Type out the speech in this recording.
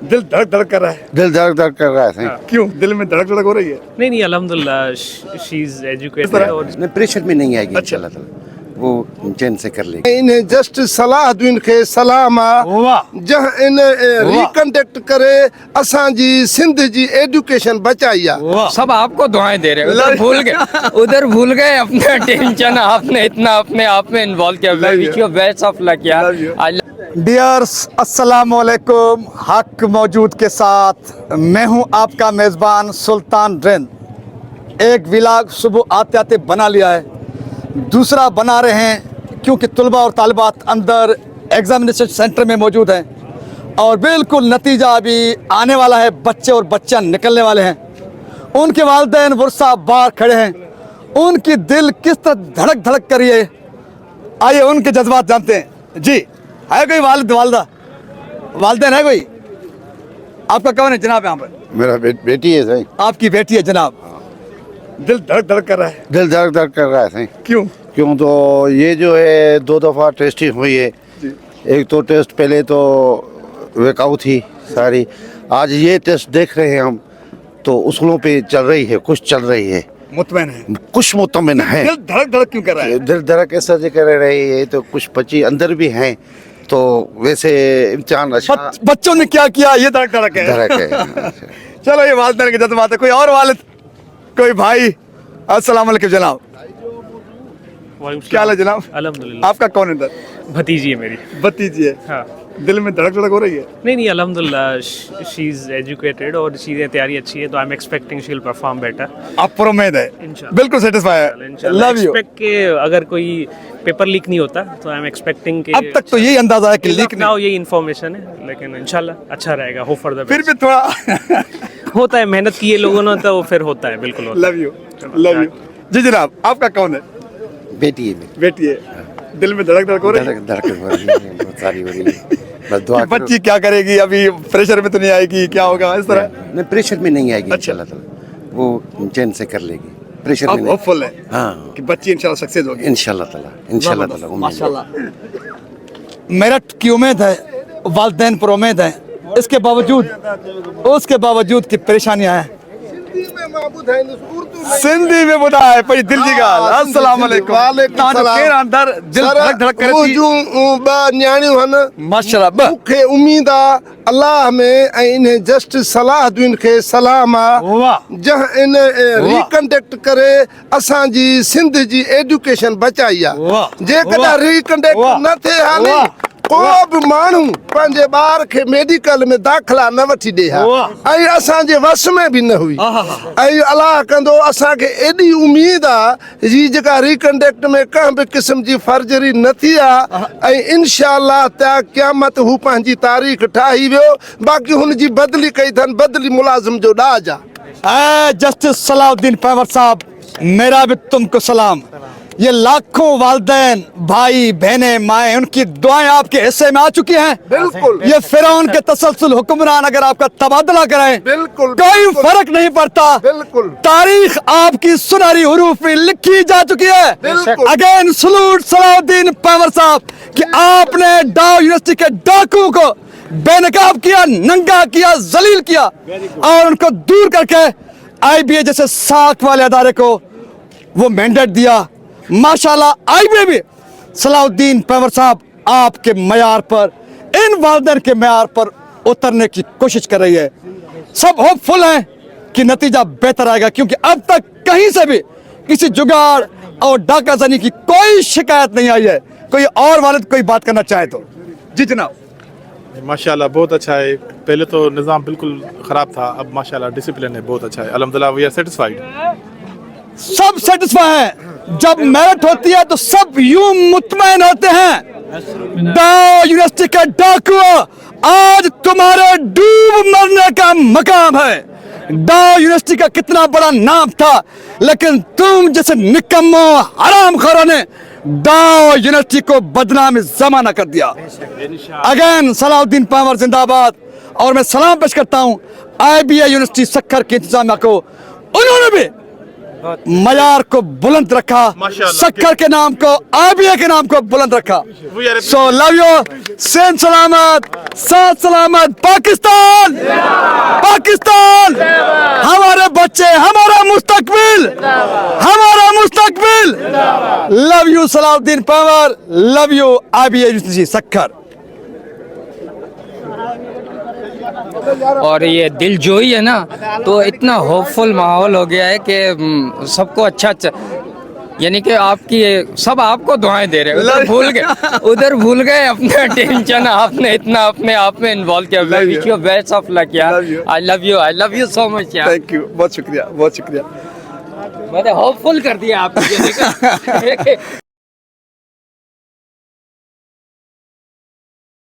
दिल धड़क धड़क कर रहा है। दिल धड़क धड़क कर रहा है। क्यों दिल में धड़क धड़क हो रही है? नहीं अल्हम्दुलिल्लाह शी इज एजुकेटेड और नहीं प्रेशर में नहीं आएगी इंशाल्लाह ताला, वो चैन से कर लेगी। इन्हें जस्ट सलाह दुन खे सलाम आहे जह इन रिकंडक्ट करे असां जी सिंध जी एजुकेशन बचाई आहे। सब आपको दुआएं दे रहे हैं, उधर भूल गए अपना टेंशन, आपने इतना अपने आप में इन्वॉल्व किया। Wish you best of luck यार। डियर्स अस्सलाम वालेकुम, हक मौजूद के साथ मैं हूं आपका मेज़बान सुल्तान रिंद। एक व्लॉग सुबह आते आते बना लिया है, दूसरा बना रहे हैं क्योंकि तलबा और तालिबात अंदर एग्जामिनेशन सेंटर में मौजूद हैं और बिल्कुल नतीजा अभी आने वाला है, बच्चे और बच्चियाँ निकलने वाले हैं। उनके वालिदैन वर्षा बाहर खड़े हैं, उनकी दिल किस तरह धड़क धड़क कर रही है, आइए उनके जज्बात जानते हैं। जी है कोई वालिद वालदा वालिदैन है कोई? आपका कौन है जनाब? यहाँ पर मेरा बेटी है सही। आपकी बेटी है जनाब। दिल धड़क धड़क कर रहा है। दिल धड़क धड़क कर रहा है सही। क्यों तो ये जो है 2 दफ़ा टेस्टिंग हुई है। एक तो टेस्ट पहले तो वेकाउ थी सारी, आज ये टेस्ट देख रहे हैं हम तो उसूलों पे चल रही है, कुछ चल रही है, मुतमैन है, कुछ मुतमिन है। दिल धड़क धड़क क्यों कर रहा है? दिल धड़क ऐसा जो कर रही है तो कुछ बच्ची अंदर भी हैं, तो वैसे इम्तिहान अच्छा बच्चों ने क्या किया ये धड़क धड़क है। धड़क है। चलो ये वालिदैन के जज्बात है। कोई और वालिद, कोई भाई? अस्सलाम वालेकुम जनाब, क्या हाल है जनाब? अल्हम्दुलिल्लाह। आपका कौन है इधर? भतीजी है मेरी। भतीजी है। हाँ दिल में धड़क धड़क हो रही है? नहीं अल्हम्दुलिल्लाह शी इज एजुकेटेड और चीज़ें तैयारी अच्छी है, तो I am expecting she will perform better. आप पर उम्मीद है? इंशाल्लाह। बिल्कुल सेटिस्फाई है। Love you. एक्सपेक्ट के अगर कोई पेपर लीक नहीं होता तो आई एम एक्सपेक्टिंग के अब तक तो यही अंदाजा है कि लीक ना नहीं, यही इन्फॉर्मेशन है, लेकिन इंशाल्लाह अच्छा रहेगा। होप फॉर द फिर भी थोड़ा होता है, मेहनत की है लोगों ने तो वो फिर होता है, बिल्कुल होता है। Love you love you. जी जनाब, आपका कौन है? बेटी है मेरी। बेटी है। दिल में धड़क धड़क हो रही है? धड़क धड़क हो रही है, बहुत सारी हो रही है। बस दुआ कि बच्ची क्या करेगी, अभी प्रेशर में तो नहीं आएगी, क्या होगा इस तरह? नहीं प्रेशर में नहीं आएगी अच्छा। इंशाल्लाह ताला, वो चैन से कर लेगी। प्रेशर में आप नहीं। होपफुल है हाँ कि बच्ची इंशाल्लाह सक्सेस होगी? इंशाल्लाह ताला, इंशाल्लाह ताला। माशाल्लाह। मेरठ की उम्मीद है, वालिदैन पर उम्मीद है, उसके बावजूद की परेशानियां हैं। सिंधी में बुधा है पई दिल जी गाल। अस्सलाम वालेकुम। वालेकुम सलाम। केर अंदर दिल धड़क धड़क करे थी? जूं ब न्याणियूं हन, माशाल्लाह। मूंखे उम्मीद आहे अल्लाह में ऐं इन्हें जस्ट सलाह दुन खे सलाम आहे वाह जह इन रिकंडक्ट करे असां जी सिंध जी एजुकेशन बचाई आहे। वाह। जेकॾहिं रिकंडक्ट वाह। न थिए हा नी, को बि माण्हू पंहिंजे ॿार खे मेडिकल में दाख़िला न वठी ॾे हा, वाह। ऐं असांजे वस में बि न हुई। ऐं अलाह कंदो असांखे एॾी उम्मीद आहे जी जेका रिकंडक्ट में कंहिं बि क़िस्म जी फर्जरी न थी आहे, ऐं इंशाअल्लाह त्या क़यामत हू पंहिंजी तारीख़ ठाही वियो। बाक़ी हुन जी बदली कई अथनि, बदली मुलाज़िम जो ॾाज आहे। जस्टिस सलाउद्दीन पैवर साहब, मेरा भी तुमको सलाम। ये लाखों वालिदैन, भाई बहनें, माएँ, उनकी दुआएं आपके हिस्से में आ चुकी हैं। बिल्कुल। ये फिरौन के तसलसल हुक्मरान अगर आपका तबादला कराएं, बिल्कुल, कोई बिल्कुल। फर्क नहीं पड़ता। बिल्कुल। तारीख आपकी सुनहरी हुरूफ में लिखी जा चुकी है। बिल्कुल। अगेन सलूट सलाउद्दीन पैवर साहब कि आपने डाउ यूनिवर्सिटी के डाकू को बेनकाब किया, नंगा किया, जलील किया और उनको दूर करके IBA जैसे साख वाले अदारे को वो मैंडेट दिया। माशाल्लाह IBA भी सलाउद्दीन पैवर साहब आपके मयार पर, इन वालिदैन के मयार पर उतरने की कोशिश कर रही है। सब होपफुल हैं कि नतीजा बेहतर आएगा, क्योंकि अब तक कहीं से भी किसी जुगाड़ और डाकाजनी की कोई शिकायत नहीं आई है। कोई और वालिद कोई बात करना चाहे तो? जी जनाब। माशाल्लाह बहुत अच्छा है। पहले तो निज़ाम बिल्कुल ख़राब था, अब माशाल्लाह डिसिप्लिन है, बहुत अच्छा है। अल्हम्दुलिल्लाह वी आर सेटिस्फाइड। सब सेटिस्फाई हैं। जब मेरिट होती है तो सब यूं मुतमैन होते हैं। डाउ यूनिवर्सिटी का डाकू, आज तुम्हारे डूब मरने का मकाम है। डाउ यूनिवर्सिटी का कितना बड़ा नाम था, लेकिन तुम जैसे निकम्मो हरामखोरों ने डाउ यूनिवर्सिटी को बदनामी जमाना कर दिया। अगेन सलाउद्दीन पैवर जिंदाबाद। और मैं सलाम पेश करता हूँ IBA यूनिवर्सिटी सक्खर के इंतजामिया को। उन्होंने भी मयार को बुलंद रखा, माशाअल्लाह। शक्कर के नाम को, आबिया के नाम को बुलंद रखा। We are so love you, Sen सलामत, साथ सलामत, पाकिस्तान, पाकिस्तान, हमारे बच्चे, हमारा मुस्तकबिल, हमारा मुस्तकबिल। Love you Salauddin Pawar, love you Abiya ji शक्कर। और ये दिल जोई है ना, तो इतना होपफुल माहौल हो गया है कि सबको अच्छा यानी कि आपकी सब आपको दुआएं दे रहे हैं। उधर भूल गए अपना टेंशन, आपने इतना अपने आप में इन्वॉल्व किया। Wish you best of luck यार। I love you so much यार। थैंक यू, बहुत शुक्रिया, बहुत शुक्रिया। मैंने होपफुल कर दिया आपको।